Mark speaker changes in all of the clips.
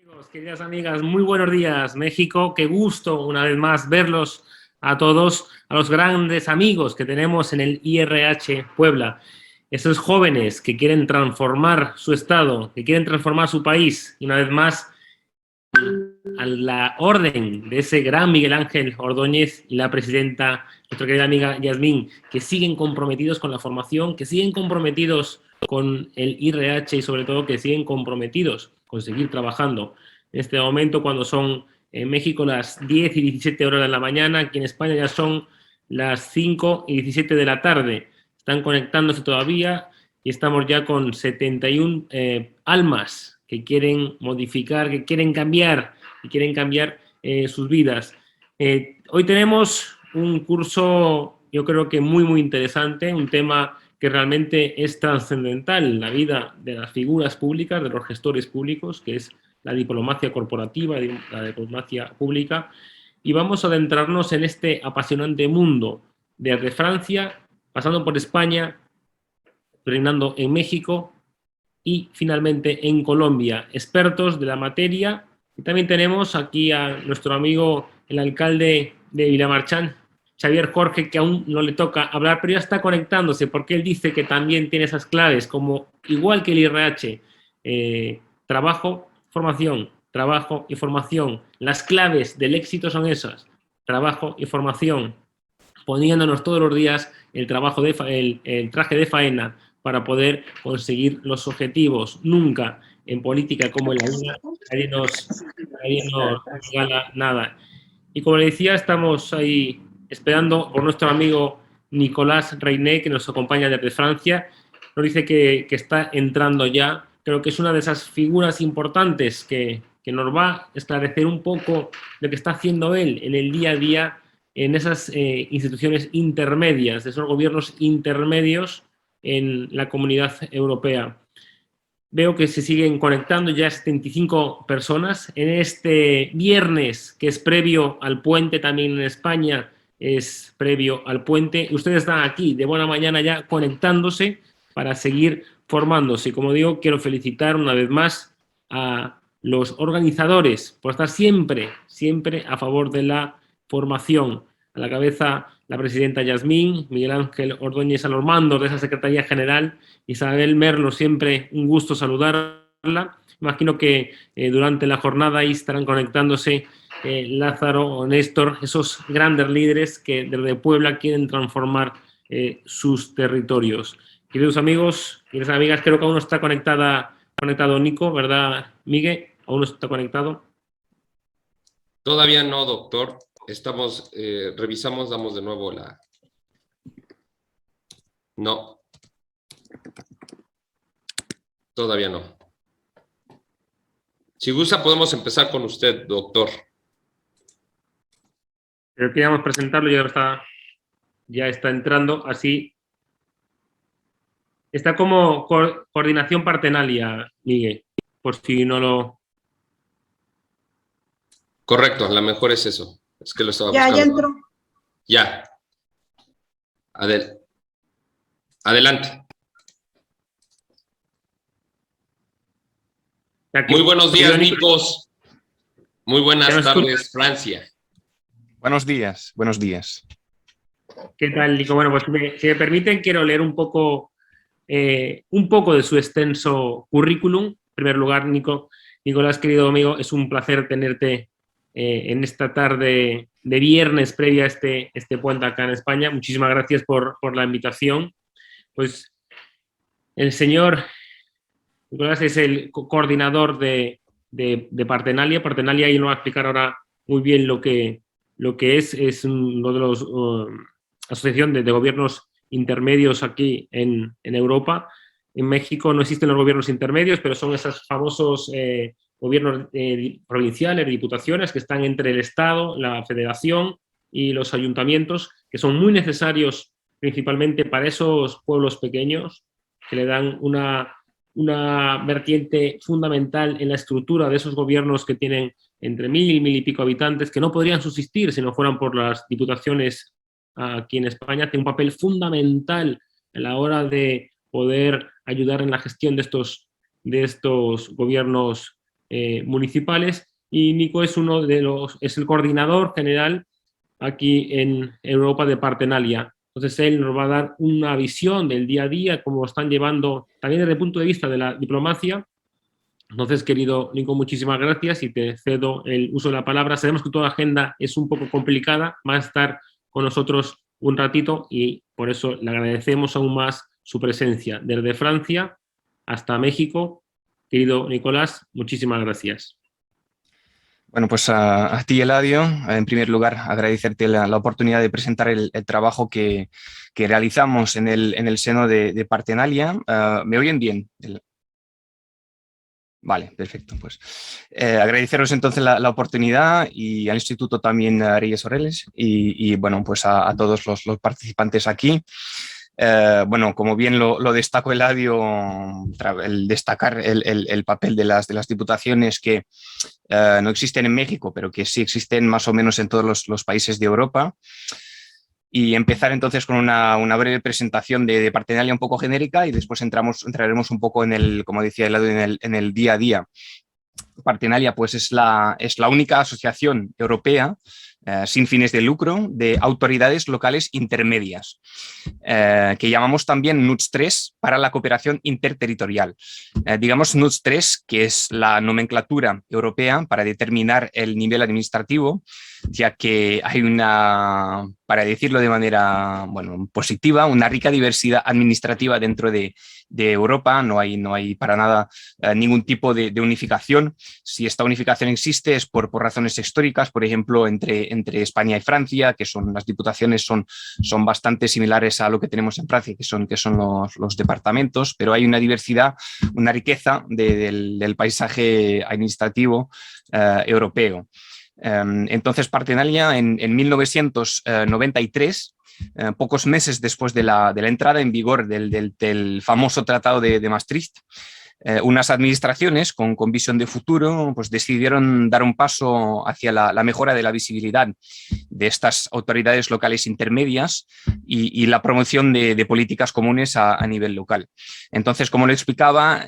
Speaker 1: Amigos, queridas amigas, muy buenos días, México. Qué gusto una vez más verlos a todos, a los grandes amigos que tenemos en el IRH Puebla. Esos jóvenes que quieren transformar su estado, que quieren transformar su país. Y una vez más, a la orden de ese gran Miguel Ángel Ordóñez y la presidenta, nuestra querida amiga Yasmín, que siguen comprometidos con la formación, que siguen comprometidos con el IRH y sobre todo que siguen comprometidos con seguir trabajando. En este momento, cuando son en México las 10 y 17 horas de la mañana, aquí en España ya son las 5 y 17 de la tarde. Están conectándose todavía y estamos ya con 71 almas que quieren modificar, que quieren cambiar sus vidas. Hoy tenemos un curso, yo creo que muy interesante, un tema que realmente es trascendental en la vida de las figuras públicas, de los gestores públicos, que es la diplomacia corporativa, la diplomacia pública, y vamos a adentrarnos en este apasionante mundo, desde Francia, pasando por España, terminando en México y finalmente en Colombia, expertos de la materia. Y también tenemos aquí a nuestro amigo, el alcalde de Villamarchán, Xavier Jorge, que aún no le toca hablar, pero ya está conectándose porque él dice que también tiene esas claves, como igual que el IRH, trabajo, formación, trabajo y formación. Las claves del éxito son esas, trabajo y formación, poniéndonos todos los días el traje de faena para poder conseguir los objetivos. Nunca en política como en la vida nadie nos regala nada. Y como le decía, estamos ahí esperando por nuestro amigo Nicolás Reiné, que nos acompaña desde Francia. Nos dice que está entrando ya. Creo que es una de esas figuras importantes que nos va a esclarecer un poco lo que está haciendo él en el día a día en esas instituciones intermedias, de esos gobiernos intermedios en la Comunidad Europea. Veo que se siguen conectando ya 75 personas. En este viernes, que es previo al puente también en España, es previo al puente. Ustedes están aquí de buena mañana ya conectándose para seguir formándose. Como digo, quiero felicitar una vez más a los organizadores por estar siempre a favor de la formación. A la cabeza la presidenta Yasmín, Miguel Ángel Ordóñez a los mandos de esa Secretaría General, Isabel Merlo, siempre un gusto saludarla. Imagino que durante la jornada ahí estarán conectándose Lázaro o Néstor, esos grandes líderes que desde Puebla quieren transformar sus territorios. Queridos amigos, queridas amigas, creo que aún no está conectado Nico, ¿verdad, Miguel? ¿Aún no está conectado?
Speaker 2: Todavía no, doctor. Estamos, revisamos, damos de nuevo la... No. Todavía no. Si gusta, podemos empezar con usted, doctor.
Speaker 1: Pero queríamos presentarlo, ya está entrando, así. Está como coordinación partenalia, Miguel, por si no lo...
Speaker 2: Correcto, la mejor es eso. Es que lo estaba buscando.
Speaker 3: Ya entró.
Speaker 2: Ya. Adelante. Muy buenos días, Nicos. Muy buenas tardes, Francia.
Speaker 4: Buenos días, buenos días.
Speaker 1: ¿Qué tal, Nico? Bueno, pues si me permiten, quiero leer un poco de su extenso currículum. En primer lugar, Nicolás, querido amigo, es un placer tenerte en esta tarde de viernes previa a este puente acá en España. Muchísimas gracias por la invitación. Pues el señor Nicolás es el coordinador de Partenalia. Partenalia, y lo va a explicar ahora muy bien lo que es uno de los asociación de gobiernos intermedios aquí en Europa. En México no existen los gobiernos intermedios, pero son esos famosos gobiernos provinciales, diputaciones, que están entre el Estado, la Federación y los ayuntamientos, que son muy necesarios principalmente para esos pueblos pequeños, que le dan una vertiente fundamental en la estructura de esos gobiernos que tienen entre 1.000 y 1.000 y pico habitantes, que no podrían subsistir si no fueran por las diputaciones aquí en España. Tiene un papel fundamental a la hora de poder ayudar en la gestión de estos gobiernos municipales, y Nico es es el coordinador general aquí en Europa de Partenalia. Entonces él nos va a dar una visión del día a día, cómo están llevando, también desde el punto de vista de la diplomacia. Entonces, querido Nico, muchísimas gracias y te cedo el uso de la palabra. Sabemos que toda la agenda es un poco complicada, va a estar con nosotros un ratito y por eso le agradecemos aún más su presencia desde Francia hasta México. Querido Nicolás, muchísimas gracias.
Speaker 4: Bueno, pues a ti, Eladio, en primer lugar, agradecerte la oportunidad de presentar el trabajo que realizamos en el seno de Partenalia. ¿Me oyen bien? Vale, perfecto. Pues agradeceros entonces la oportunidad y al Instituto también Reyes Oreles y bueno, pues a todos los participantes aquí. Bueno, como bien lo destacó Eladio, el destacar el papel de las diputaciones que no existen en México, pero que sí existen más o menos en todos los países de Europa. Y empezar entonces con una breve presentación de Partenalia un poco genérica y después entraremos un poco como decía Eladio, en el día a día. Partenalia pues es la única asociación europea sin fines de lucro de autoridades locales intermedias, que llamamos también NUTS 3 para la cooperación interterritorial. Digamos NUTS 3, que es la nomenclatura europea para determinar el nivel administrativo, ya que hay para decirlo de manera positiva, una rica diversidad administrativa dentro de Europa. No hay para nada ningún tipo de unificación. Si esta unificación existe es por razones históricas, por ejemplo, entre España y Francia, que las diputaciones son bastante similares a lo que tenemos en Francia, que son los departamentos, pero hay una diversidad, una riqueza del paisaje administrativo europeo. Entonces, Partenalia en 1993, pocos meses después de la entrada en vigor del famoso Tratado de Maastricht, unas administraciones con visión de futuro pues decidieron dar un paso hacia la mejora de la visibilidad de estas autoridades locales intermedias y la promoción de políticas comunes a nivel local. Entonces, como lo explicaba,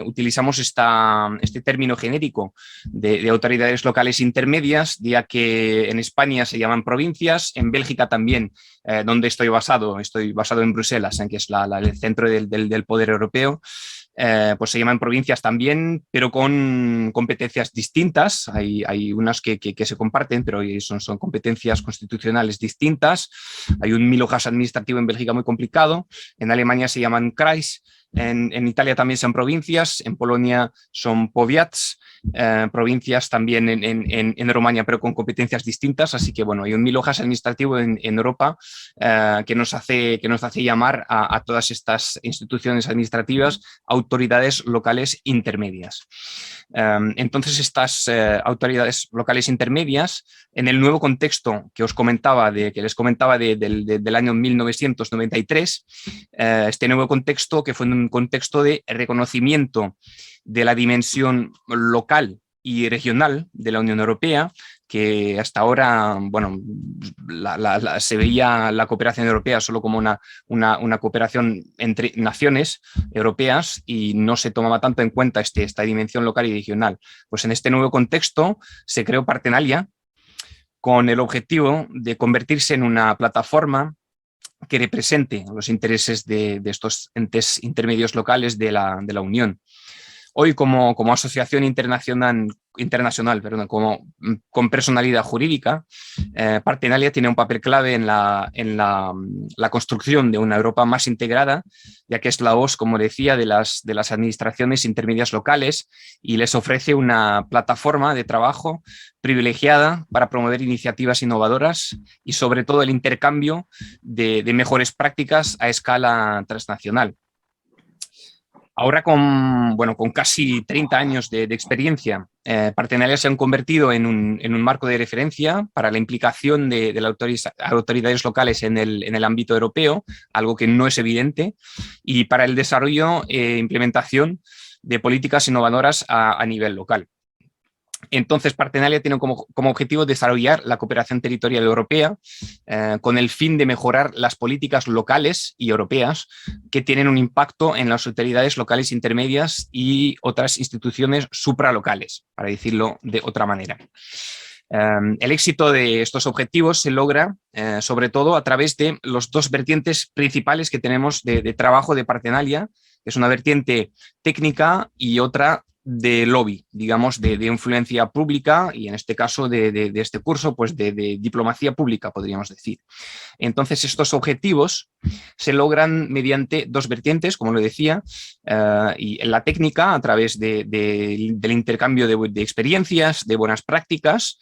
Speaker 4: utilizamos este término genérico de autoridades locales intermedias, ya que en España se llaman provincias, en Bélgica también, donde estoy basado en Bruselas, que es el centro del poder europeo. Pues se llaman provincias también, pero con competencias distintas. Hay unas que se comparten, pero son competencias constitucionales distintas. Hay un milhojas administrativo en Bélgica muy complicado. En Alemania se llaman Kreis. En Italia también son provincias. En Polonia son powiats. Provincias también en Rumania, pero con competencias distintas. Así que bueno, hay un milhojas administrativo en Europa que nos hace llamar a todas estas instituciones administrativas autoridades locales intermedias. Entonces, estas autoridades locales intermedias, en el nuevo contexto que les comentaba del año 1993, este nuevo contexto que fue un contexto de reconocimiento de la dimensión local y regional de la Unión Europea, que hasta ahora, bueno, se veía la cooperación europea solo como una cooperación entre naciones europeas y no se tomaba tanto en cuenta esta dimensión local y regional. Pues en este nuevo contexto se creó Partenalia con el objetivo de convertirse en una plataforma que represente los intereses de estos entes intermedios locales de la Unión. Hoy, como asociación internacional, con personalidad jurídica, Partenalia tiene un papel clave en la construcción de una Europa más integrada, ya que es la voz, como decía, de las administraciones intermedias locales y les ofrece una plataforma de trabajo privilegiada para promover iniciativas innovadoras y, sobre todo, el intercambio de mejores prácticas a escala transnacional. Ahora con casi 30 años de experiencia, Partenalia se han convertido en un marco de referencia para la implicación de las autoridades locales en el ámbito europeo, algo que no es evidente, y para el desarrollo e implementación de políticas innovadoras a nivel local. Entonces, Partenalia tiene como objetivo desarrollar la cooperación territorial europea con el fin de mejorar las políticas locales y europeas que tienen un impacto en las autoridades locales intermedias y otras instituciones supralocales, para decirlo de otra manera. El éxito de estos objetivos se logra sobre todo a través de los dos vertientes principales que tenemos de trabajo de Partenalia, que es una vertiente técnica y otra de lobby, digamos, de influencia pública y en este caso de este curso, pues de diplomacia pública, podríamos decir. Entonces, estos objetivos se logran mediante dos vertientes, como lo decía, y en la técnica a través del intercambio de experiencias, de buenas prácticas.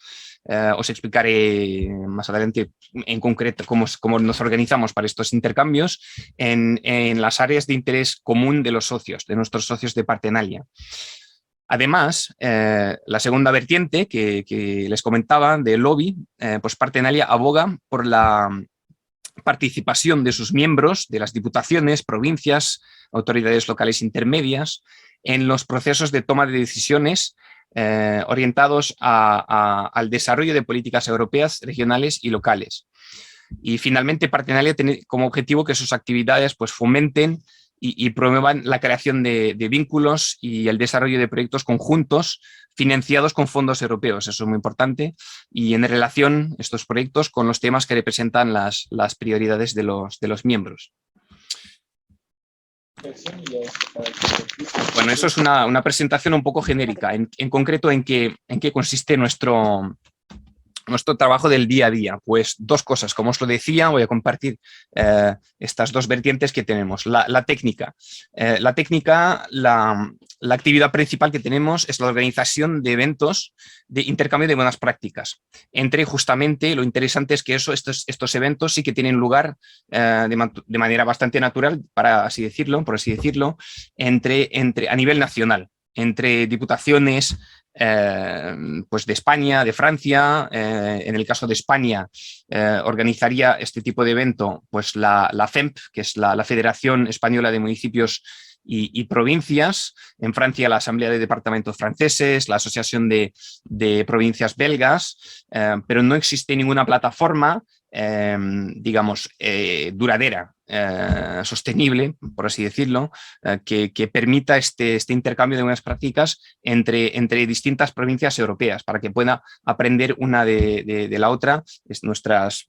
Speaker 4: Os explicaré más adelante en concreto cómo nos organizamos para estos intercambios en las áreas de interés común de los socios, de nuestros socios de Partenalia. Además, la segunda vertiente que les comentaba de lobby, pues Partenalia aboga por la participación de sus miembros, de las diputaciones, provincias, autoridades locales intermedias, en los procesos de toma de decisiones orientados al desarrollo de políticas europeas, regionales y locales. Y finalmente, Partenalia tiene como objetivo que sus actividades pues, fomenten y promuevan la creación de vínculos y el desarrollo de proyectos conjuntos financiados con fondos europeos. Eso es muy importante. Y en relación estos proyectos con los temas que representan las prioridades de los miembros. Bueno, eso es una presentación un poco genérica. En concreto, ¿en qué consiste nuestro trabajo del día a día? Pues dos cosas, como os lo decía, voy a compartir estas dos vertientes que tenemos. La técnica. La actividad principal que tenemos es la organización de eventos de intercambio de buenas prácticas. Entre justamente, lo interesante es que estos eventos sí que tienen lugar de manera bastante natural, por así decirlo, a nivel nacional, entre diputaciones, pues de España, de Francia. En el caso de España organizaría este tipo de evento pues la FEMP, que es la Federación Española de Municipios y Provincias. En Francia, la Asamblea de Departamentos Franceses, la Asociación de Provincias Belgas, pero no existe ninguna plataforma digamos, duradera, sostenible, por así decirlo, que permita este intercambio de buenas prácticas entre distintas provincias europeas para que pueda aprender una de la otra estas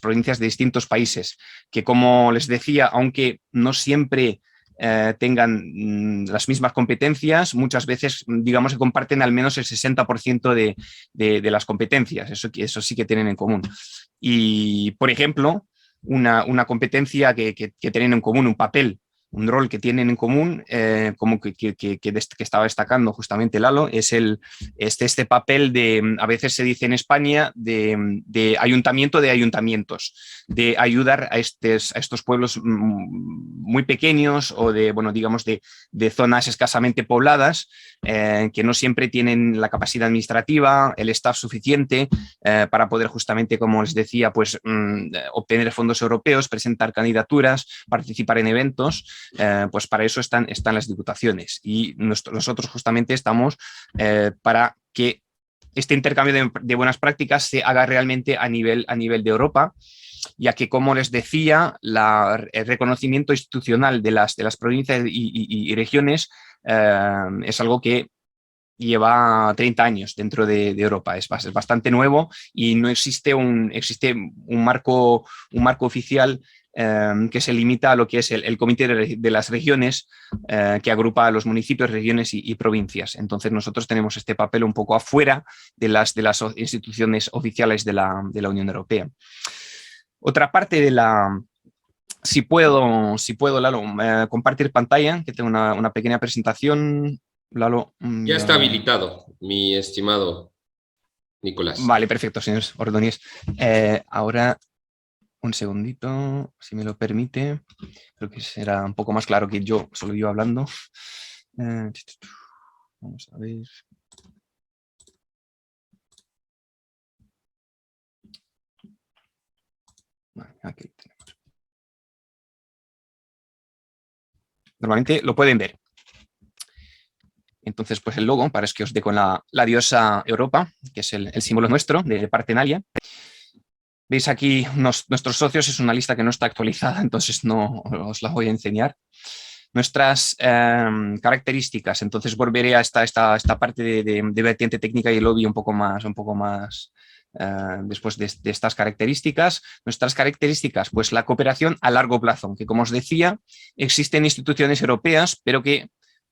Speaker 4: provincias de distintos países, que como les decía, aunque no siempre tengan las mismas competencias, muchas veces digamos que comparten al menos el 60% de las competencias, eso sí que tienen en común. Y por ejemplo, una competencia que tienen en común, un papel, un rol que tienen en común, como que estaba destacando justamente Lalo, es este papel de, a veces se dice en España, de ayuntamiento de ayuntamientos, de ayudar a estos pueblos muy pequeños o digamos de zonas escasamente pobladas, que no siempre tienen la capacidad administrativa, el staff suficiente para poder justamente, como les decía, pues obtener fondos europeos, presentar candidaturas, participar en eventos. Pues para eso están las diputaciones y nosotros justamente estamos para que este intercambio de buenas prácticas se haga realmente a nivel de Europa, ya que, como les decía, el reconocimiento institucional de las provincias y regiones es algo que lleva 30 años dentro de Europa, es bastante nuevo y no existe un marco oficial que se limita a lo que es el Comité de las Regiones, que agrupa a los municipios, regiones y provincias. Entonces nosotros tenemos este papel un poco afuera de las instituciones oficiales de la Unión Europea. Otra parte de si puedo Lalo, compartir pantalla, que tengo una pequeña presentación. Lalo.
Speaker 2: Ya está habilitado, mi estimado Nicolás.
Speaker 4: Vale, perfecto, señor Ordóñez. Ahora, un segundito, si me lo permite. Creo que será un poco más claro que solo yo hablando. Vamos a ver. Vale, aquí tenemos. Normalmente lo pueden ver. Entonces, pues el logo, para que os dé con la diosa Europa, que es el símbolo nuestro de Partenalia. Veis aquí nuestros socios, es una lista que no está actualizada, entonces no os la voy a enseñar. Nuestras características, entonces volveré a esta parte de vertiente técnica y lobby un poco más después de estas características. Nuestras características, pues la cooperación a largo plazo, que como os decía, existen instituciones europeas, pero que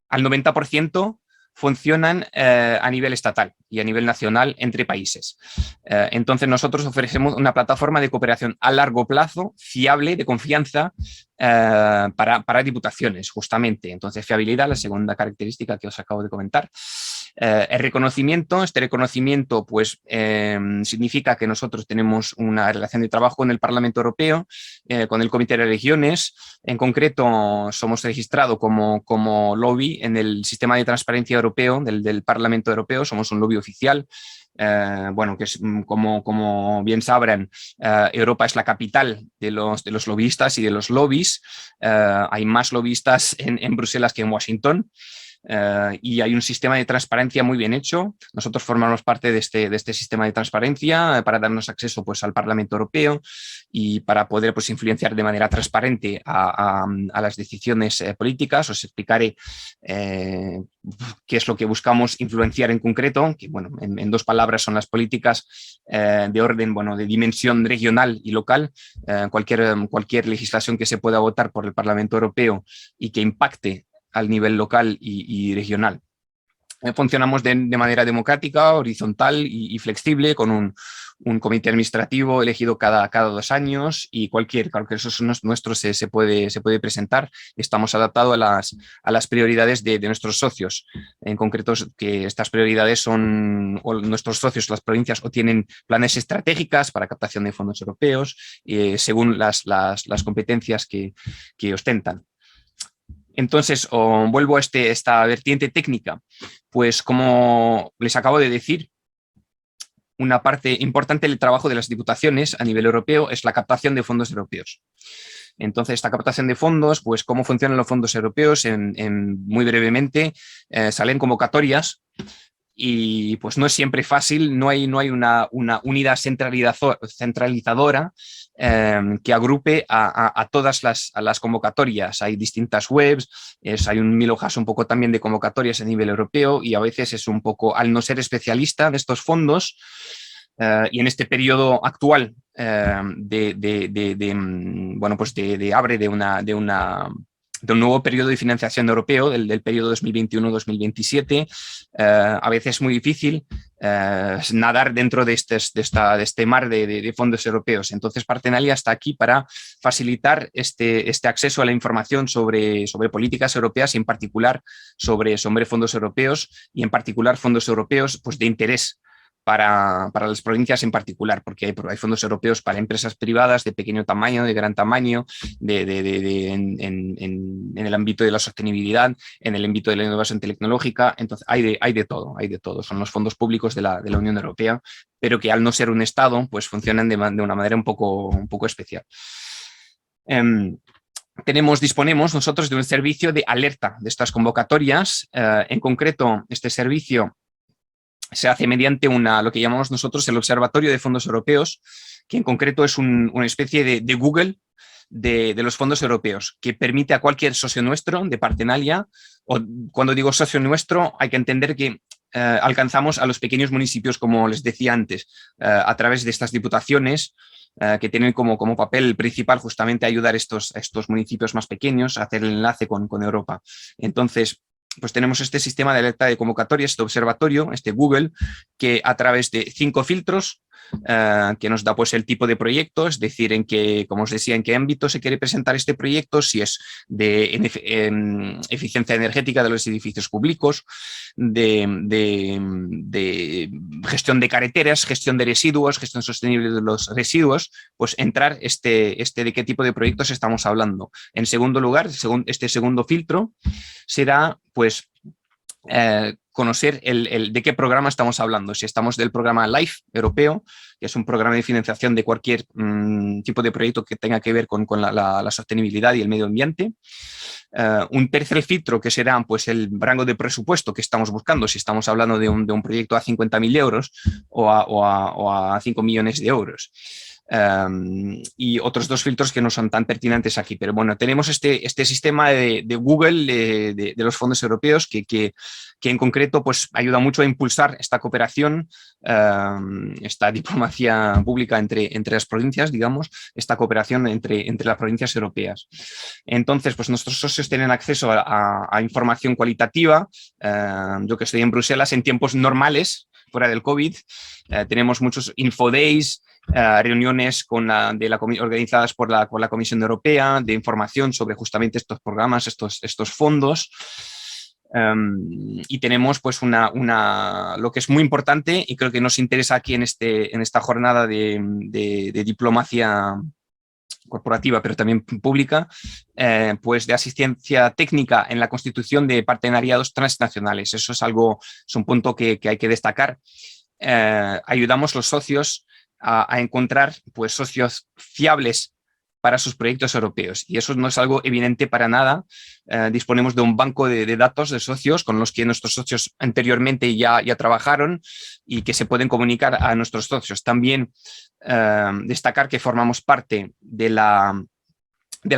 Speaker 4: al 90% funcionan a nivel estatal y a nivel nacional entre países. Entonces nosotros ofrecemos una plataforma de cooperación a largo plazo, fiable, de confianza, para diputaciones, justamente. Entonces, fiabilidad, la segunda característica que os acabo de comentar. El reconocimiento, este reconocimiento pues significa que nosotros tenemos una relación de trabajo con el Parlamento Europeo, con el Comité de Regiones. En concreto, somos registrados como lobby en el sistema de transparencia europeo del Parlamento Europeo, somos un lobby oficial. Bueno, que es, como bien sabrán, Europa es la capital de los lobbyistas y de los lobbies. Hay más lobbyistas en Bruselas que en Washington. Y hay un sistema de transparencia muy bien hecho. Nosotros formamos parte de este sistema de transparencia para darnos acceso pues, al Parlamento Europeo y para poder pues, influenciar de manera transparente a las decisiones políticas. Os explicaré qué es lo que buscamos influenciar en concreto, que bueno, en dos palabras son las políticas de orden, bueno, de dimensión regional y local. Cualquier legislación que se pueda votar por el Parlamento Europeo y que impacte al nivel local y regional. Funcionamos de manera democrática, horizontal y flexible, con un comité administrativo elegido cada 2 años y cualquier socio nuestro se puede presentar. Estamos adaptados a las prioridades de nuestros socios. En concreto, que estas prioridades son, o nuestros socios, las provincias, o tienen planes estratégicas para captación de fondos europeos, según las competencias que ostentan. Entonces, vuelvo a esta vertiente técnica. Pues como les acabo de decir, una parte importante del trabajo de las diputaciones a nivel europeo es la captación de fondos europeos. Entonces, esta captación de fondos, pues cómo funcionan los fondos europeos, muy brevemente, salen convocatorias. Y pues no es siempre fácil, no hay una unidad centralizadora que agrupe a todas las convocatorias. Hay distintas webs, hay un 1000 hojas un poco también de convocatorias a nivel europeo y a veces es un poco, al no ser especialista de estos fondos, y en este periodo actual bueno, pues abre de un nuevo periodo de financiación europeo, del periodo 2021-2027, a veces es muy difícil nadar dentro de este mar de fondos europeos. Entonces, Partenalia está aquí para facilitar este acceso a la información sobre políticas europeas y en particular sobre fondos europeos y en particular fondos europeos pues, de interés para las provincias en particular, porque hay fondos europeos para empresas privadas de pequeño tamaño, de gran tamaño, en el ámbito de la sostenibilidad, en el ámbito de la innovación tecnológica. Entonces hay de todo. Son los fondos públicos de la Unión Europea, pero que al no ser un Estado, pues funcionan de una manera un poco especial. Disponemos nosotros de un servicio de alerta de estas convocatorias. En concreto, este servicio se hace mediante lo que llamamos nosotros el Observatorio de Fondos Europeos, que en concreto es una especie de Google de los fondos europeos, que permite a cualquier socio nuestro de Partenalia, o cuando digo socio nuestro, hay que entender que alcanzamos a los pequeños municipios, como les decía antes, a través de estas diputaciones, que tienen como papel principal justamente ayudar a estos municipios más pequeños a hacer el enlace con Europa. Entonces, pues tenemos este sistema de alerta de convocatoria, este observatorio, este Google, que a través de 5 filtros, que nos da pues el tipo de proyecto, es decir, como os decía, en qué ámbito se quiere presentar este proyecto, si es de eficiencia energética de los edificios públicos, de gestión de carreteras, gestión de residuos, gestión sostenible de los residuos, pues entrar de qué tipo de proyectos estamos hablando. En segundo lugar, este segundo filtro será pues conocer de qué programa estamos hablando. Si estamos del programa LIFE europeo, que es un programa de financiación de cualquier tipo de proyecto que tenga que ver con la sostenibilidad y el medio ambiente. Un tercer filtro que será pues, el rango de presupuesto que estamos buscando, si estamos hablando de un proyecto a 50.000 euros o a 5 millones de euros. Y otros dos filtros que no son tan pertinentes aquí. Pero bueno, tenemos este sistema de Google de los fondos europeos que en concreto pues, ayuda mucho a impulsar esta cooperación, esta diplomacia pública entre las provincias, digamos, esta cooperación entre las provincias europeas. Entonces, pues nuestros socios tienen acceso a información cualitativa. Yo que estoy en Bruselas en tiempos normales, fuera del COVID, tenemos muchos infodays, reuniones organizadas por la Comisión Europea de información sobre justamente estos programas, estos fondos. Y tenemos pues lo que es muy importante y creo que nos interesa aquí en esta jornada de diplomacia corporativa, pero también pública, pues de asistencia técnica en la constitución de partenariados transnacionales. Eso es un punto que hay que destacar. Ayudamos a los socios a encontrar pues, socios fiables para sus proyectos europeos. Y eso no es algo evidente para nada. Disponemos de un banco de datos de socios con los que nuestros socios anteriormente ya trabajaron y que se pueden comunicar a nuestros socios. También destacar que formamos parte de la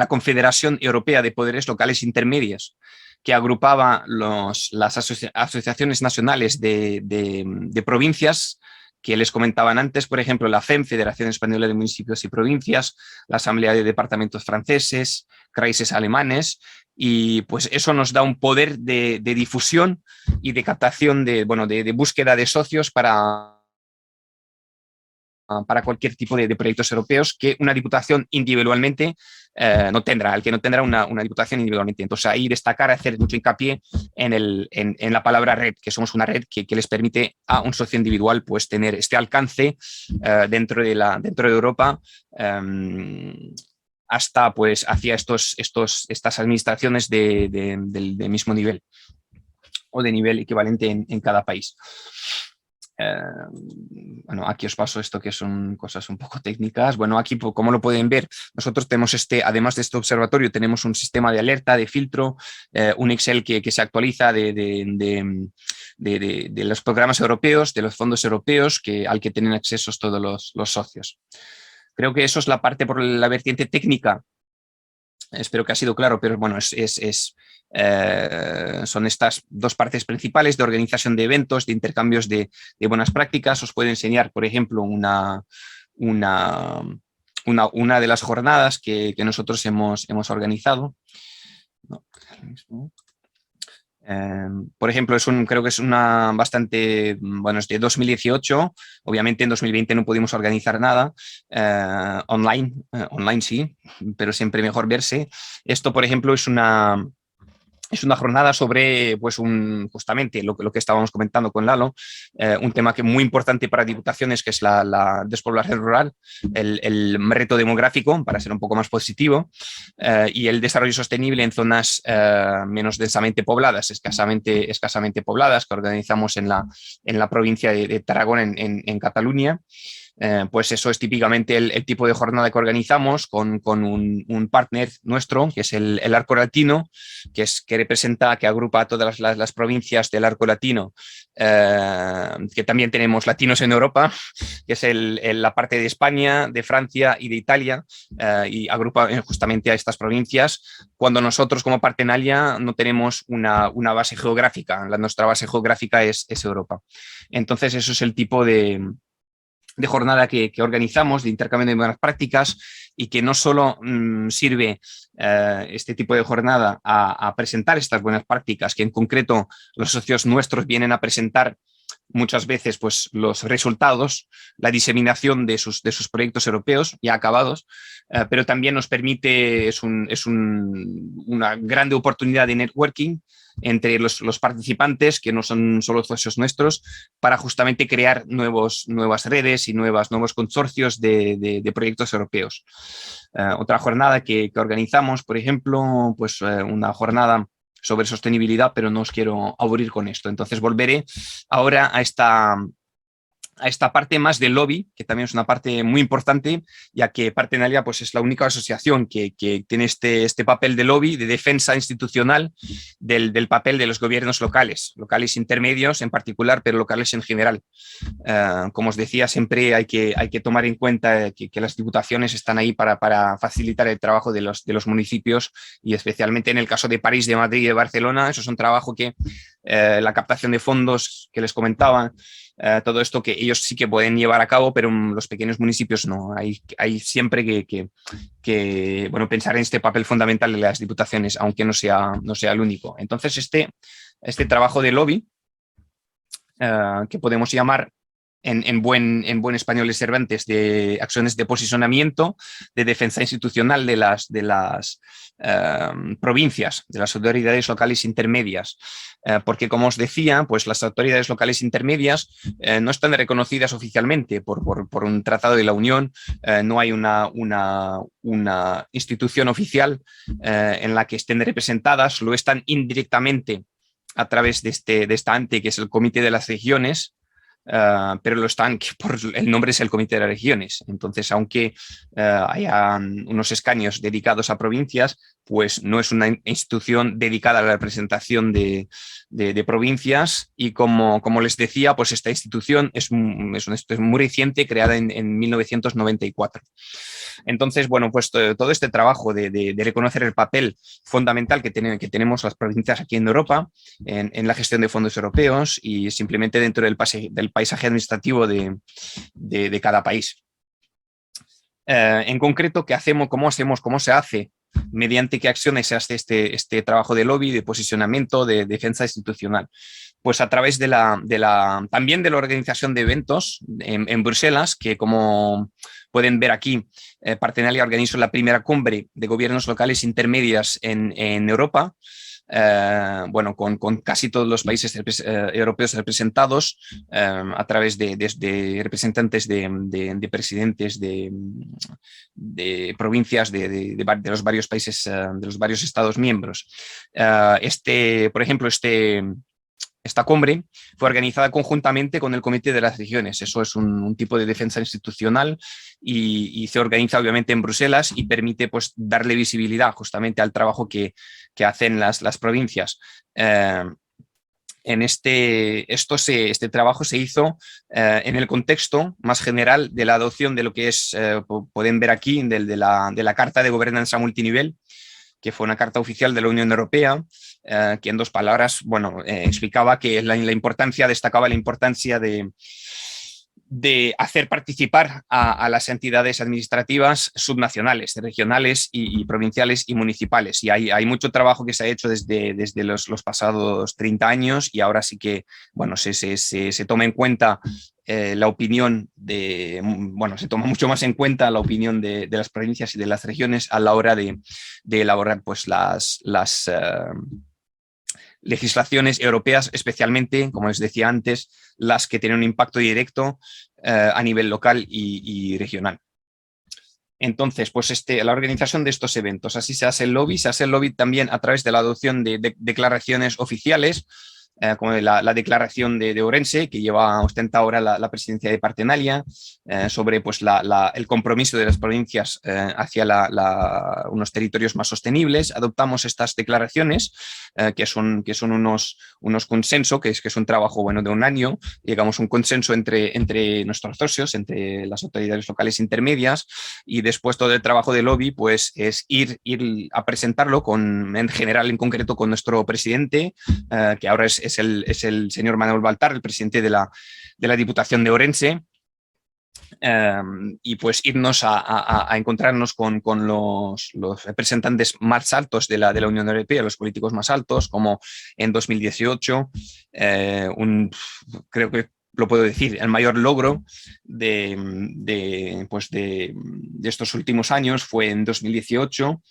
Speaker 4: Confederación Europea de Poderes Locales Intermedios, que agrupaba las asociaciones nacionales de provincias que les comentaban antes, por ejemplo, la FEM, Federación Española de Municipios y Provincias, la Asamblea de Departamentos franceses, Kreises alemanes, y pues eso nos da un poder de difusión y de captación, de búsqueda de socios para cualquier tipo de proyectos europeos que una diputación individualmente no tendrá, el que no tendrá una diputación individualmente. Entonces ahí destacar, hacer mucho hincapié en la palabra red, que somos una red que les permite a un socio individual pues tener este alcance dentro de Europa, hasta pues hacia estas administraciones del mismo nivel o de nivel equivalente en cada país. Bueno, aquí os paso esto que son cosas un poco técnicas. Bueno, aquí como lo pueden ver, nosotros tenemos además de este observatorio, tenemos un sistema de alerta, de filtro, un Excel que se actualiza de los programas europeos, de los fondos europeos al que tienen acceso todos los socios. Creo que eso es la parte por la vertiente técnica. Espero que ha sido claro, pero bueno, son estas dos partes principales de organización de eventos, de intercambios de buenas prácticas. Os puedo enseñar, por ejemplo, una de las jornadas que nosotros hemos organizado. No, por ejemplo, creo que es una bastante, bueno, es de 2018, obviamente en 2020 no pudimos organizar nada, online sí, pero siempre mejor verse. Esto, por ejemplo, es una jornada sobre, pues, justamente lo que estábamos comentando con Lalo, un tema que es muy importante para diputaciones, que es la despoblación rural, el reto demográfico, para ser un poco más positivo, y el desarrollo sostenible en zonas menos densamente pobladas, escasamente pobladas, que organizamos en la provincia de Tarragona, en Cataluña. Pues eso es típicamente el tipo de jornada que organizamos con un partner nuestro, que es el Arco Latino, que agrupa a todas las provincias del Arco Latino, que también tenemos latinos en Europa, que es la parte de España, de Francia y de Italia, y agrupa justamente a estas provincias, cuando nosotros como Partenalia no tenemos una base geográfica. Nuestra base geográfica es Europa. Entonces eso es el tipo de jornada que organizamos, de intercambio de buenas prácticas, y que no solo sirve este tipo de jornada a presentar estas buenas prácticas, que en concreto los socios nuestros vienen a presentar muchas veces pues, los resultados, la diseminación de sus proyectos europeos ya acabados, pero también nos permite, es una grande oportunidad de networking entre los participantes, que no son solo socios nuestros, para justamente crear nuevas redes y nuevos consorcios de proyectos europeos. Otra jornada que organizamos, por ejemplo, pues una jornada sobre sostenibilidad, pero no os quiero aburrir con esto. Entonces volveré ahora a esta parte más del lobby, que también es una parte muy importante, ya que Partenalia pues, es la única asociación que tiene este papel de lobby, de defensa institucional del papel de los gobiernos locales intermedios en particular, pero locales en general. Como os decía, siempre hay que tomar en cuenta que las diputaciones están ahí para facilitar el trabajo de los municipios, y especialmente en el caso de París, de Madrid y de Barcelona. Eso es un trabajo que la captación de fondos que les comentaba, todo esto que ellos sí que pueden llevar a cabo, pero los pequeños municipios no. Hay siempre que bueno, pensar en este papel fundamental de las diputaciones, aunque no sea el único. Entonces, este trabajo de lobby, que podemos llamar en buen español y Cervantes, de acciones de posicionamiento, de defensa institucional de las provincias, de las autoridades locales intermedias, porque, como os decía, pues las autoridades locales intermedias no están reconocidas oficialmente por un tratado de la Unión. No hay una institución oficial en la que estén representadas, lo están indirectamente a través de esta ente, que es el Comité de las Regiones, pero lo están, que por el nombre es el Comité de las Regiones. Entonces, aunque haya unos escaños dedicados a provincias, pues no es una institución dedicada a la representación de provincias, y como les decía, pues esta institución es una institución muy reciente, creada en 1994. Entonces, bueno, pues todo este trabajo de reconocer el papel fundamental que tenemos las provincias aquí en Europa en la gestión de fondos europeos, y simplemente dentro del paisaje administrativo de cada país. En concreto, ¿qué hacemos? ¿Cómo se hace? ¿Mediante qué acciones se hace este trabajo de lobby, de posicionamiento, de defensa institucional? Pues a través también de la organización de eventos en Bruselas, que, como pueden ver aquí, Partenalia organizó la primera cumbre de gobiernos locales intermedias en Europa. Bueno, con casi todos los países europeos representados, a través de representantes de presidentes de provincias de los varios países, de los varios Estados miembros. Por ejemplo, esta cumbre fue organizada conjuntamente con el Comité de las Regiones. Eso es un tipo de defensa institucional, y se organiza obviamente en Bruselas, y permite pues darle visibilidad justamente al trabajo que hacen las provincias. Este trabajo se hizo en el contexto más general de la adopción de lo que es, pueden ver aquí, de la Carta de Gobernanza Multinivel, que fue una carta oficial de la Unión Europea, que en dos palabras, bueno, explicaba que destacaba la importancia de hacer participar a las entidades administrativas subnacionales, regionales y provinciales y municipales. Y hay mucho trabajo que se ha hecho desde los pasados 30 años, y ahora sí que, bueno, se toma en cuenta la opinión se toma mucho más en cuenta la opinión de las provincias y de las regiones a la hora de elaborar pues las legislaciones europeas, especialmente, como les decía antes, las que tienen un impacto directo a nivel local y regional. Entonces, pues la organización de estos eventos, así se hace el lobby también a través de la adopción de declaraciones oficiales, como la declaración de Orense, que ostenta ahora la presidencia de Partenalia, sobre pues, el compromiso de las provincias hacia unos territorios más sostenibles. Adoptamos estas declaraciones, que son unos consensos, que es un trabajo de un año. Llegamos a un consenso entre nuestros socios, entre las autoridades locales intermedias, y después todo el trabajo de lobby pues, es ir a presentarlo en general, en concreto, con nuestro presidente, que ahora es el señor Manuel Baltar, el presidente de la Diputación de Orense, y pues irnos a encontrarnos con los representantes más altos de la Unión Europea, los políticos más altos, como en 2018, creo que lo puedo decir, el mayor logro de estos últimos años fue en 2018.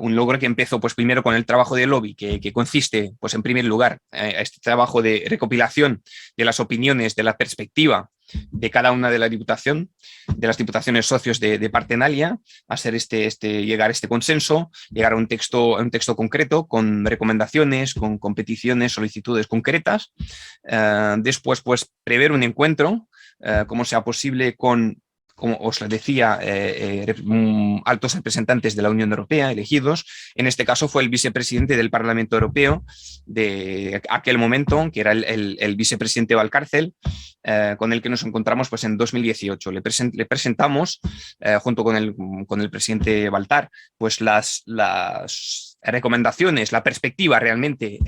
Speaker 4: Un logro que empezó pues primero con el trabajo de lobby, que consiste pues en primer lugar este trabajo de recopilación de las opiniones, de la perspectiva de cada una de las diputaciones socios de Partenalia, hacer llegar a este consenso, llegar a un texto concreto con recomendaciones, con peticiones, solicitudes concretas. Después, pues, prever un encuentro, como sea posible, con, como os decía, altos representantes de la Unión Europea elegidos. En este caso fue el vicepresidente del Parlamento Europeo de aquel momento, que era el vicepresidente Valcárcel, con el que nos encontramos pues, en 2018. Le presentamos, junto con el presidente Baltar, pues las recomendaciones, la perspectiva realmente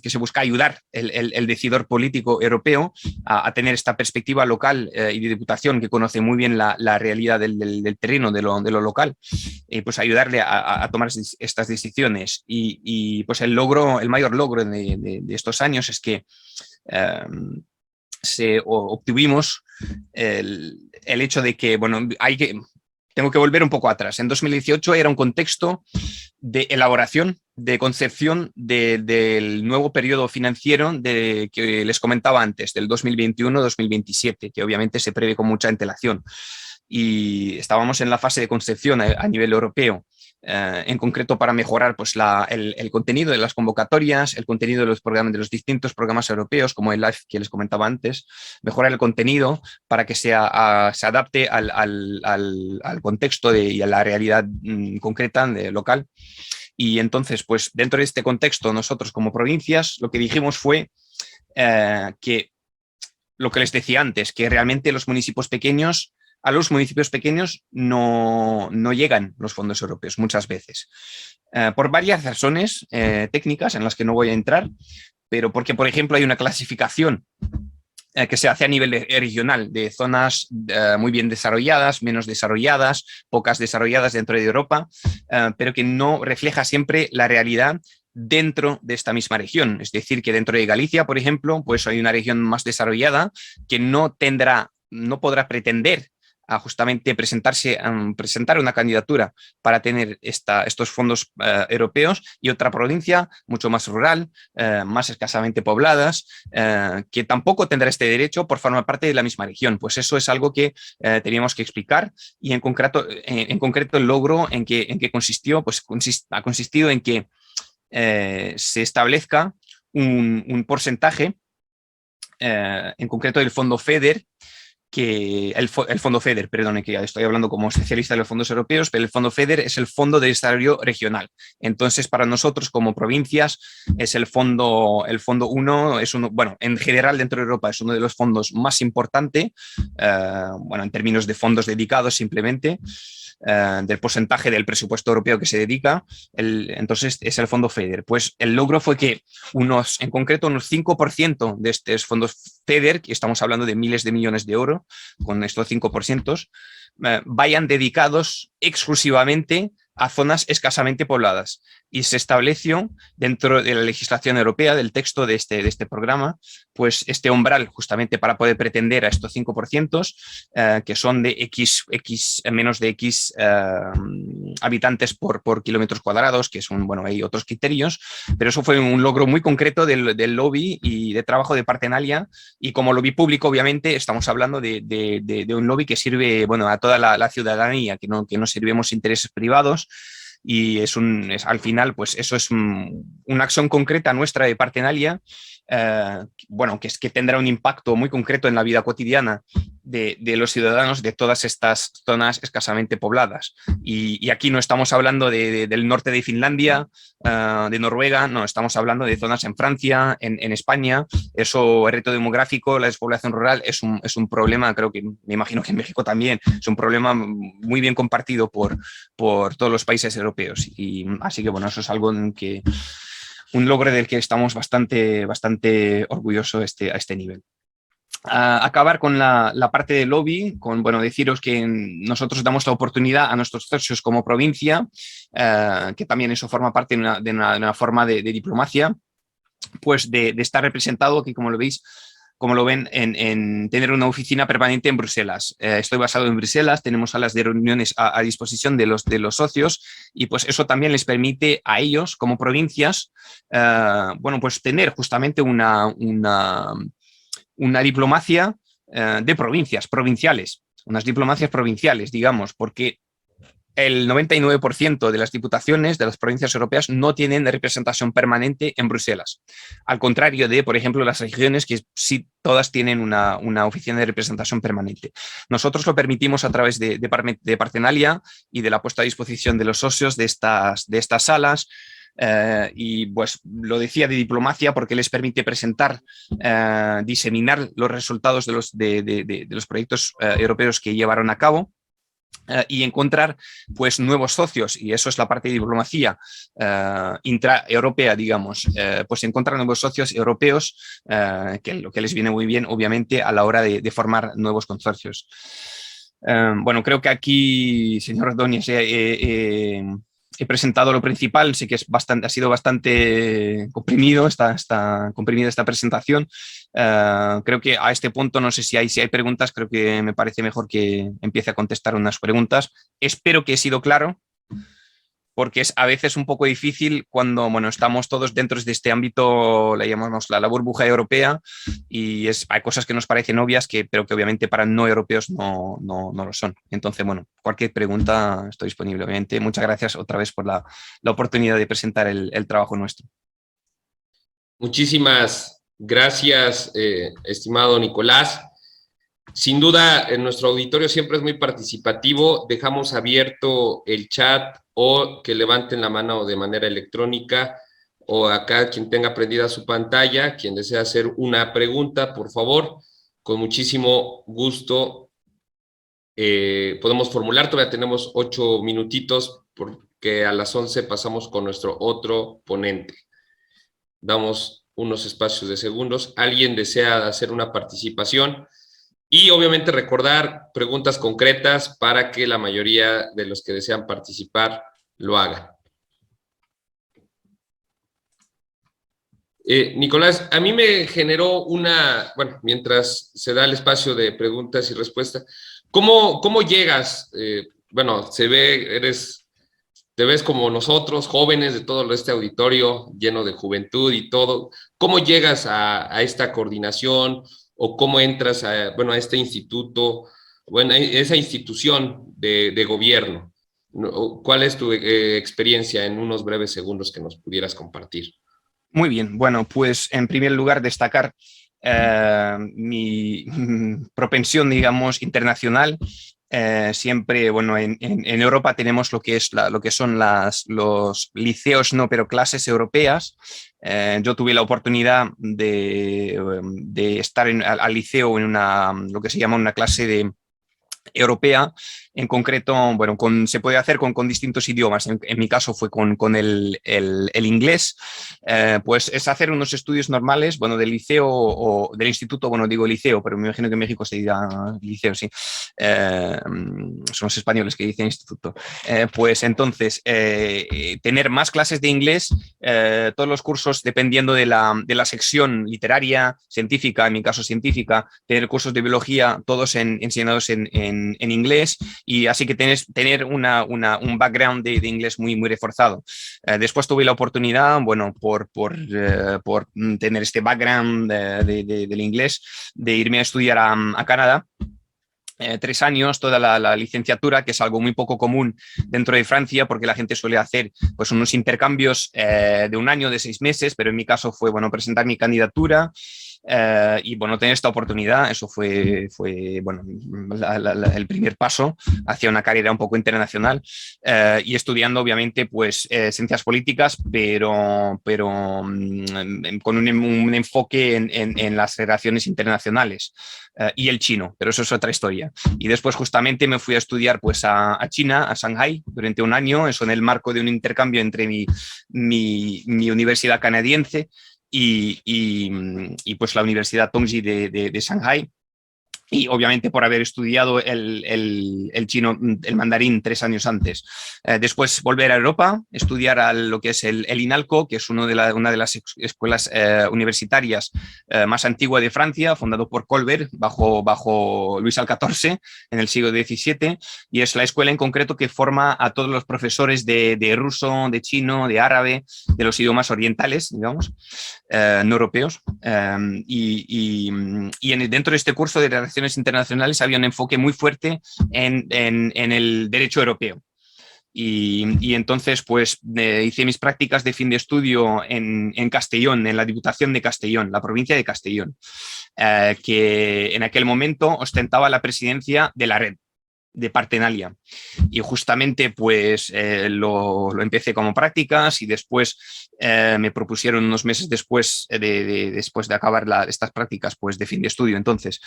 Speaker 4: que se busca ayudar el decidor político europeo a tener esta perspectiva local y de diputación que conoce muy bien la realidad del terreno, de lo local, pues ayudarle a tomar estas decisiones. Y pues el mayor logro de estos años es que obtuvimos el hecho de que, bueno, tengo que volver un poco atrás. En 2018 era un contexto de elaboración, de concepción del nuevo periodo financiero que les comentaba antes, del 2021-2027, que obviamente se prevé con mucha antelación. Y estábamos en la fase de concepción a nivel europeo, en concreto para mejorar pues, el contenido de las convocatorias, el contenido de los distintos programas europeos, como el LIFE que les comentaba antes, mejorar el contenido para que se adapte al contexto y a la realidad concreta local. Y entonces, pues dentro de este contexto, nosotros como provincias, lo que dijimos fue que lo que les decía antes, que realmente a los municipios pequeños no llegan los fondos europeos muchas veces, por varias razones técnicas en las que no voy a entrar, pero porque, por ejemplo, hay una clasificación que se hace a nivel regional de zonas muy bien desarrolladas, menos desarrolladas, pocas desarrolladas dentro de Europa, pero que no refleja siempre la realidad dentro de esta misma región. Es decir, que dentro de Galicia, por ejemplo, pues hay una región más desarrollada que no podrá pretender a justamente presentar una candidatura para tener estos fondos europeos, y otra provincia mucho más rural, más escasamente pobladas, que tampoco tendrá este derecho por formar parte de la misma región. Pues eso es algo que teníamos que explicar, y en concreto el logro en qué consistió, pues ha consistido en que se establezca un porcentaje, en concreto del fondo FEDER, el fondo FEDER, perdón, que estoy hablando como especialista de los fondos europeos, pero el fondo FEDER es el Fondo de Desarrollo Regional. Entonces, para nosotros como provincias, es el fondo 1, bueno, en general dentro de Europa es uno de los fondos más importantes, bueno, en términos de fondos dedicados simplemente, del porcentaje del presupuesto europeo que se dedica, entonces es el fondo FEDER. Pues el logro fue que en concreto unos 5% de estos fondos FEDER, que estamos hablando de miles de millones de euros, con estos 5%, vayan dedicados exclusivamente a zonas escasamente pobladas. Y se estableció dentro de la legislación europea, del texto de este programa, pues este umbral justamente para poder pretender a estos 5%, que son de menos de X habitantes por kilómetros cuadrados, que son, bueno, hay otros criterios, pero eso fue un logro muy concreto del lobby y de trabajo de Partenalia, y como lobby público, obviamente, estamos hablando de un lobby que sirve, bueno, a toda la ciudadanía, que no servimos intereses privados. Y al final, pues eso es una acción concreta nuestra de Partenalia, bueno, que tendrá un impacto muy concreto en la vida cotidiana de los ciudadanos de todas estas zonas escasamente pobladas. Y aquí no estamos hablando del norte de Finlandia, de Noruega, no, estamos hablando de zonas en Francia, en España. Eso, el reto demográfico, la despoblación rural, es un problema, creo que, me imagino que en México también, es un problema muy bien compartido por todos los países europeos. Y así que, bueno, eso es algo un logro del que estamos bastante orgullosos a este nivel. Acabar con la parte del lobby, bueno, deciros que nosotros damos la oportunidad a nuestros socios como provincia, que también eso forma parte de una forma de diplomacia, pues de estar representado aquí, como lo ven, en tener una oficina permanente en Bruselas. Estoy basado en Bruselas, tenemos salas de reuniones a disposición de los socios, y pues eso también les permite a ellos, como provincias, bueno, pues tener justamente una diplomacia de provinciales, unas diplomacias provinciales, digamos, porque el 99% de las diputaciones de las provincias europeas no tienen representación permanente en Bruselas. Al contrario de, por ejemplo, las regiones que sí todas tienen una oficina de representación permanente. Nosotros lo permitimos a través de Partenalia y de la puesta a disposición de los socios de estas salas. Y pues lo decía de diplomacia porque les permite presentar, diseminar los resultados de los proyectos europeos que llevaron a cabo. Y encontrar pues nuevos socios, y eso es la parte de diplomacia intraeuropea, digamos, pues encontrar nuevos socios europeos, que lo que les viene muy bien, obviamente, a la hora de formar nuevos consorcios. Bueno, creo que aquí, señor Ordóñez, he presentado lo principal. Sí que ha sido bastante comprimido comprimida esta presentación. Creo que a este punto, no sé si hay preguntas, creo que me parece mejor que empiece a contestar unas preguntas. Espero que he sido claro, porque es a veces un poco difícil cuando, bueno, estamos todos dentro de este ámbito, le llamamos la burbuja europea, y hay cosas que nos parecen obvias, pero que obviamente para no europeos no lo son. Entonces, bueno, cualquier pregunta estoy disponible, obviamente. Muchas gracias otra vez por la oportunidad de presentar el trabajo nuestro.
Speaker 2: Muchísimas gracias, estimado Nicolás. Sin duda, en nuestro auditorio siempre es muy participativo. Dejamos abierto el chat o que levanten la mano de manera electrónica, o acá quien tenga prendida su pantalla, quien desea hacer una pregunta, por favor, con muchísimo gusto podemos formular. Todavía tenemos 8 minutitos porque a las 11 pasamos con nuestro otro ponente. Damos unos espacios de segundos. ¿Alguien desea hacer una participación? Y obviamente recordar preguntas concretas para que la mayoría de los que desean participar lo hagan. Nicolás, a mí me generó bueno, mientras se da el espacio de preguntas y respuestas, ¿cómo llegas? Bueno, te ves como nosotros, jóvenes de todo este auditorio lleno de juventud y todo. ¿Cómo llegas a esta coordinación? ¿O cómo entras a este instituto, esa institución de gobierno? ¿Cuál es tu experiencia en unos breves segundos que nos pudieras compartir?
Speaker 4: Muy bien, bueno, pues en primer lugar destacar mi propensión, digamos, internacional. Siempre, bueno, en Europa tenemos lo que son los liceos, no, pero clases europeas. Yo tuve la oportunidad de estar al liceo en lo que se llama una clase europea. En concreto, bueno, se puede hacer con distintos idiomas. En mi caso fue con el inglés. Pues es hacer unos estudios normales, bueno, del liceo o del instituto, bueno, digo liceo, pero me imagino que en México se dirá liceo, sí. Son los españoles que dicen instituto. Pues entonces, tener más clases de inglés, todos los cursos, dependiendo de la sección literaria, científica, en mi caso científica, tener cursos de biología, todos enseñados en inglés. Y así que tener un background de inglés muy, muy reforzado. Después tuve la oportunidad, bueno, por tener este background del inglés, de irme a estudiar a Canadá. 3 años, toda la licenciatura, que es algo muy poco común dentro de Francia, porque la gente suele hacer pues unos intercambios de 1 año, de 6 meses, pero en mi caso fue, bueno, presentar mi candidatura. Y bueno, tener esta oportunidad, eso fue bueno, el primer paso hacia una carrera un poco internacional, y estudiando obviamente pues ciencias políticas, pero con un enfoque en las relaciones internacionales y el chino, pero eso es otra historia. Y después justamente me fui a estudiar pues a China, a Shanghái, durante 1 año, eso en el marco de un intercambio entre mi universidad canadiense y pues la Universidad Tongji de Shanghái. Y obviamente por haber estudiado el chino, el mandarín 3 años antes. Después volver a Europa, estudiar lo que es el INALCO, que es una de las escuelas universitarias más antiguas de Francia, fundado por Colbert bajo Luis XIV en el siglo XVII, y es la escuela en concreto que forma a todos los profesores de ruso, de chino, de árabe, de los idiomas orientales, digamos, no europeos. Dentro de este curso de relaciones relaciones internacionales había un enfoque muy fuerte en el derecho europeo. Y entonces pues hice mis prácticas de fin de estudio en Castellón, en la Diputación de Castellón, la provincia de Castellón, que en aquel momento ostentaba la presidencia de la red de Partenalia, y justamente pues lo empecé como prácticas y después me propusieron unos meses después después de acabar estas prácticas pues de fin de estudio, entonces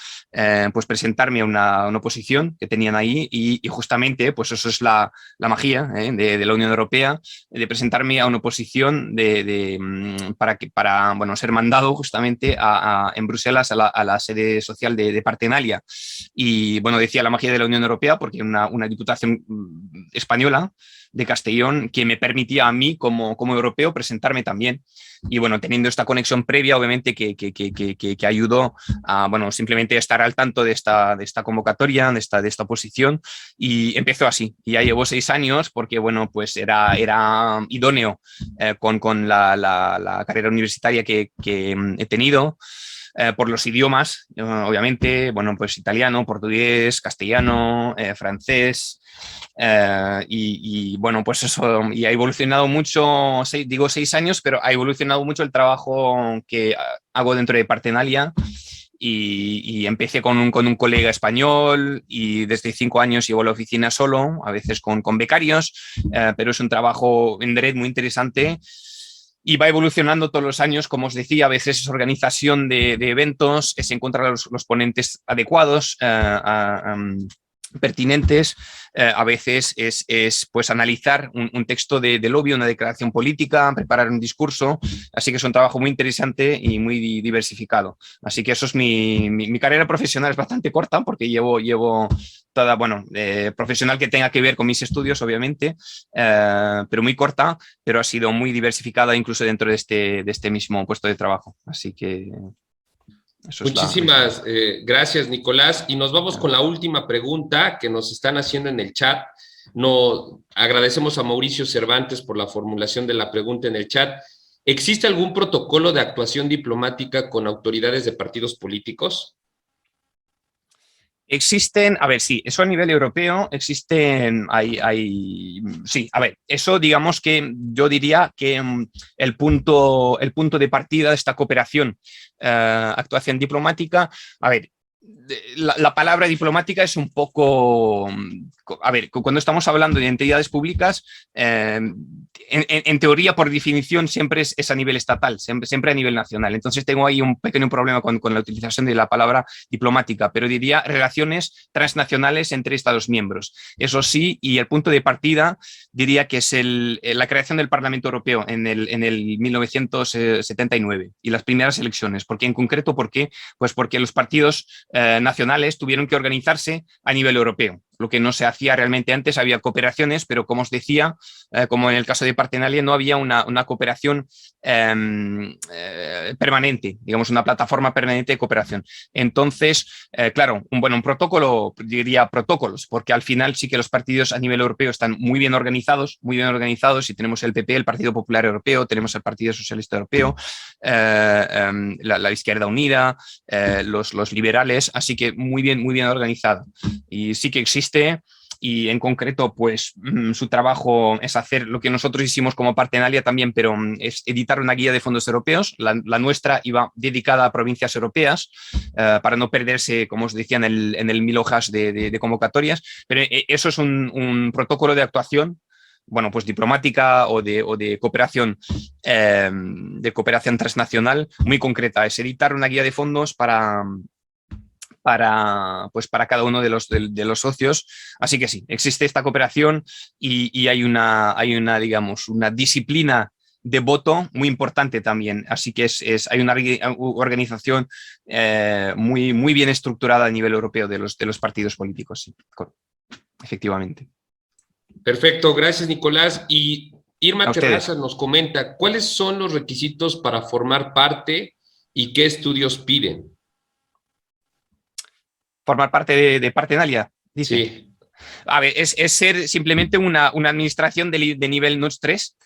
Speaker 4: pues presentarme a una oposición que tenían ahí, y justamente pues eso es la magia de la Unión Europea, de presentarme a una oposición para bueno, ser mandado justamente en Bruselas a la sede social de Partenalia. Y bueno, decía la magia de la Unión Europea porque una diputación española de Castellón que me permitía a mí como europeo presentarme también. Y bueno, teniendo esta conexión previa, obviamente que ayudó a, bueno, simplemente estar al tanto de esta convocatoria, de esta oposición, y empezó así. Y ya llevo 6 años porque, bueno, pues era idóneo con la carrera universitaria que he tenido. Por los idiomas, obviamente, bueno, pues italiano, portugués, castellano, francés, y bueno, pues eso, y ha evolucionado mucho, digo 6 años, pero ha evolucionado mucho el trabajo que hago dentro de Partenalia. Y empecé con un colega español y desde 5 años llevo la oficina solo, a veces con becarios, pero es un trabajo en red muy interesante. Y va evolucionando todos los años, como os decía, a veces es organización de eventos, es encontrar los ponentes adecuados, pertinentes, a veces es pues analizar un texto de lobby, una declaración política, preparar un discurso, así que es un trabajo muy interesante y muy diversificado. Así que eso es mi carrera profesional, es bastante corta porque llevo toda, bueno, profesional que tenga que ver con mis estudios, obviamente, pero muy corta, pero ha sido muy diversificada incluso dentro de este mismo puesto de trabajo. Así que eso es
Speaker 2: Muchísimas gracias, Nicolás. Y nos vamos con la última pregunta que nos están haciendo en el chat. Agradecemos a Mauricio Cervantes por la formulación de la pregunta en el chat. ¿Existe algún protocolo de actuación diplomática con autoridades de partidos políticos?
Speaker 4: Existen, a ver, sí, eso a nivel europeo existen, sí, a ver, eso digamos que yo diría que el punto de partida de esta cooperación, actuación diplomática, a ver, la palabra diplomática es un poco, a ver, cuando estamos hablando de entidades públicas, en teoría, por definición, siempre es a nivel estatal, siempre a nivel nacional. Entonces tengo ahí un pequeño problema con la utilización de la palabra diplomática, pero diría relaciones transnacionales entre Estados miembros. Eso sí, y el punto de partida diría que es la creación del Parlamento Europeo en el 1979 y las primeras elecciones. ¿Por qué en concreto? ¿Por qué? Pues porque los partidos nacionales tuvieron que organizarse a nivel europeo, lo que no se hacía realmente antes. Había cooperaciones, pero como os decía, como en el caso de Partenalia, no había una cooperación permanente, digamos, una plataforma permanente de cooperación. Entonces, claro, un protocolo, diría protocolos, porque al final sí que los partidos a nivel europeo están muy bien organizados, y tenemos el PP, el Partido Popular Europeo, tenemos el Partido Socialista Europeo, la Izquierda Unida, los liberales, así que muy bien organizado. Y sí que existe, y en concreto pues su trabajo es hacer lo que nosotros hicimos como Partenalia también, pero es editar una guía de fondos europeos. La nuestra iba dedicada a provincias europeas, para no perderse, como os decía, en el 1000 hojas de convocatorias, pero eso es un protocolo de actuación, bueno, pues diplomática o de cooperación transnacional muy concreta. Es editar una guía de fondos para cada uno de los socios. Así que sí, existe esta cooperación y hay una, digamos, una disciplina de voto muy importante también. Así que hay una organización muy bien estructurada a nivel europeo de los partidos políticos, sí, efectivamente.
Speaker 2: Perfecto, gracias, Nicolás. Y Irma Terraza nos comenta, ¿cuáles son los requisitos para formar parte y qué estudios piden?
Speaker 4: Formar parte de Partenalia, dice. Sí. A ver, es ser simplemente una administración de nivel NUTS 3,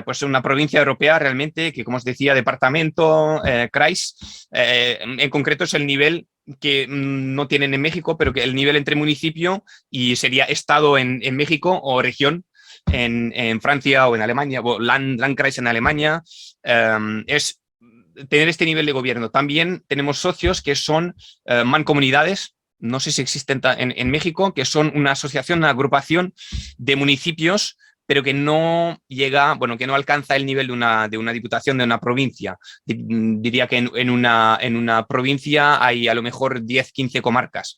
Speaker 4: pues una provincia europea realmente, que como os decía, departamento, Kreis, en concreto es el nivel que no tienen en México, pero que el nivel entre municipio y sería estado en México o región en Francia o en Alemania, o Landkreis en Alemania, es tener este nivel de gobierno. También tenemos socios que son mancomunidades, no sé si existen en México, que son una asociación, una agrupación de municipios, pero que no llega, bueno, que no alcanza el nivel de una diputación, de una provincia. Diría que en una provincia hay a lo mejor 10, 15 comarcas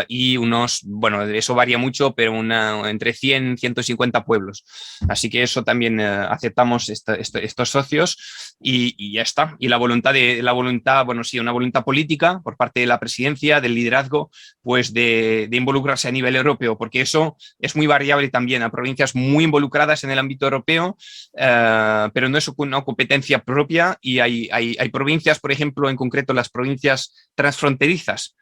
Speaker 4: y unos, bueno, eso varía mucho, pero entre 100 y 150 pueblos. Así que eso también aceptamos estos socios y ya está. Y la voluntad, bueno, sí, una voluntad política por parte de la presidencia, del liderazgo, pues de involucrarse a nivel europeo, porque eso es muy variable también. A provincias muy involucradas en el ámbito europeo, pero no es una competencia propia y hay provincias, por ejemplo, en concreto las provincias transfronterizas,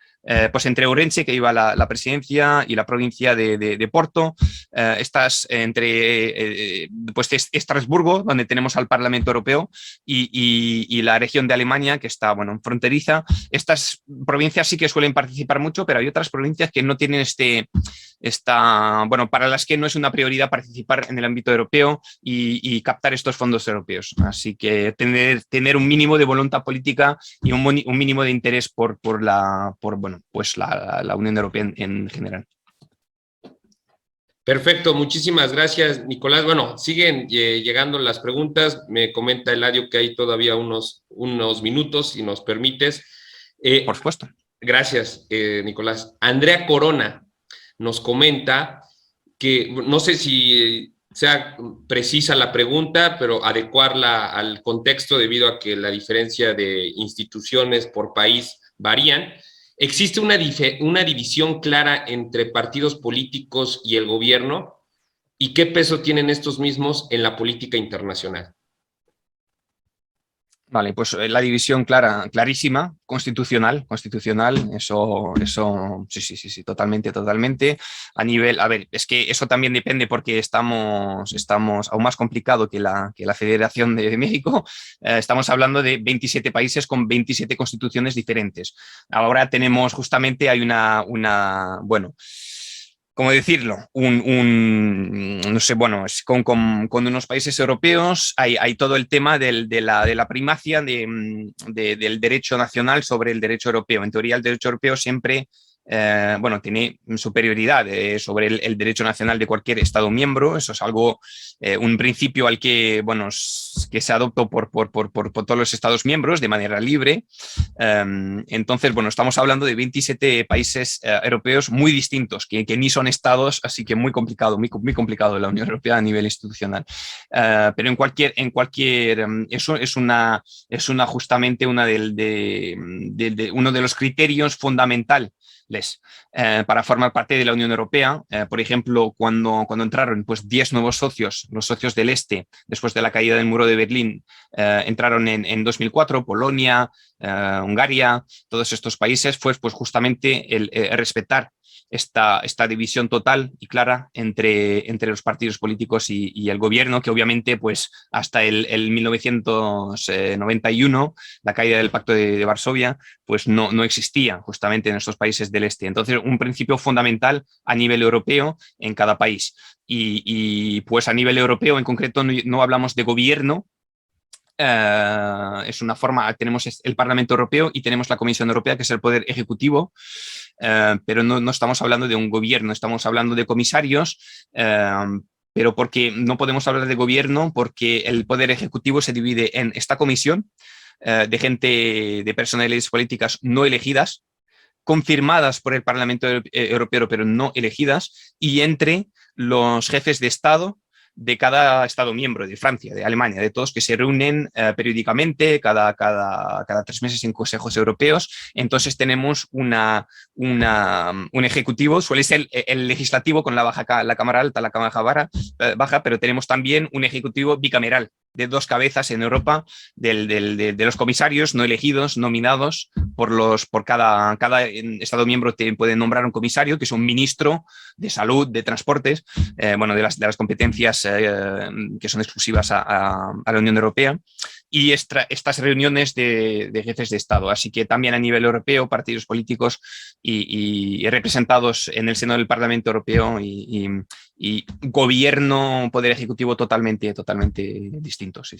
Speaker 4: pues entre Ourense, que iba la presidencia, y la provincia de Porto, estas entre pues Estrasburgo, donde tenemos al Parlamento Europeo, y la región de Alemania, que está, bueno, fronteriza. Estas provincias sí que suelen participar mucho, pero hay otras provincias que no tienen bueno, para las que no es una prioridad participar en el ámbito europeo y captar estos fondos europeos. Así que tener un mínimo de voluntad política y un mínimo de interés por bueno, pues la Unión Europea en general.
Speaker 2: Perfecto, muchísimas gracias, Nicolás. Bueno, siguen llegando las preguntas. Me comenta Eladio que hay todavía unos minutos, si nos permites.
Speaker 4: Por supuesto.
Speaker 2: Gracias, Nicolás. Andrea Corona nos comenta que, no sé si sea precisa la pregunta, pero adecuarla al contexto debido a que la diferencia de instituciones por país varían. ¿Existe una división clara entre partidos políticos y el gobierno? ¿Y qué peso tienen estos mismos en la política internacional?
Speaker 4: Vale, pues la división clarísima, constitucional, eso, sí, totalmente. A nivel, a ver, es que eso también depende porque estamos aún más complicado que la Federación de México. Estamos hablando de 27 países con 27 constituciones diferentes. Ahora tenemos justamente, hay bueno, ¿cómo decirlo? No sé, bueno, con unos países europeos hay todo el tema de la primacia del derecho nacional sobre el derecho europeo. En teoría, el derecho europeo siempre bueno, tiene superioridad sobre el derecho nacional de cualquier Estado miembro. Eso es algo, un principio al que, bueno, que se adoptó por todos los Estados miembros de manera libre. Entonces, bueno, estamos hablando de 27 países europeos muy distintos, que ni son Estados, así que muy complicado la Unión Europea a nivel institucional. Pero en cualquier eso es justamente uno de los criterios fundamentales para formar parte de la Unión Europea. Por ejemplo, cuando entraron pues 10 nuevos socios, los socios del Este, después de la caída del muro de Berlín, entraron en 2004, Polonia, Hungría, todos estos países, fue pues justamente el respetar esta división total y clara entre los partidos políticos y el gobierno, que obviamente pues hasta el 1991, la caída del Pacto de Varsovia, pues no existía justamente en estos países del Este. Entonces, un principio fundamental a nivel europeo en cada país. Y pues a nivel europeo en concreto no hablamos de gobierno. Es una forma, tenemos el Parlamento Europeo y tenemos la Comisión Europea, que es el poder ejecutivo, pero no estamos hablando de un gobierno, estamos hablando de comisarios, pero porque no podemos hablar de gobierno porque el poder ejecutivo se divide en esta comisión de gente, de personalidades políticas no elegidas, confirmadas por el Parlamento Europeo, pero no elegidas, y entre los jefes de Estado de cada Estado miembro, de Francia, de Alemania, de todos, que se reúnen periódicamente cada 3 meses en consejos europeos. Entonces tenemos un ejecutivo, suele ser el legislativo con la Cámara Alta, la Cámara Baja, pero tenemos también un ejecutivo bicameral de 2 cabezas en Europa, de los comisarios no elegidos, nominados por cada Estado miembro. Te pueden nombrar un comisario, que es un ministro de salud, de transportes, bueno, de las competencias que son exclusivas a la Unión Europea. y estas reuniones de jefes de Estado. Así que también a nivel europeo, partidos políticos y representados en el seno del Parlamento Europeo y gobierno, poder ejecutivo totalmente distintos. Sí.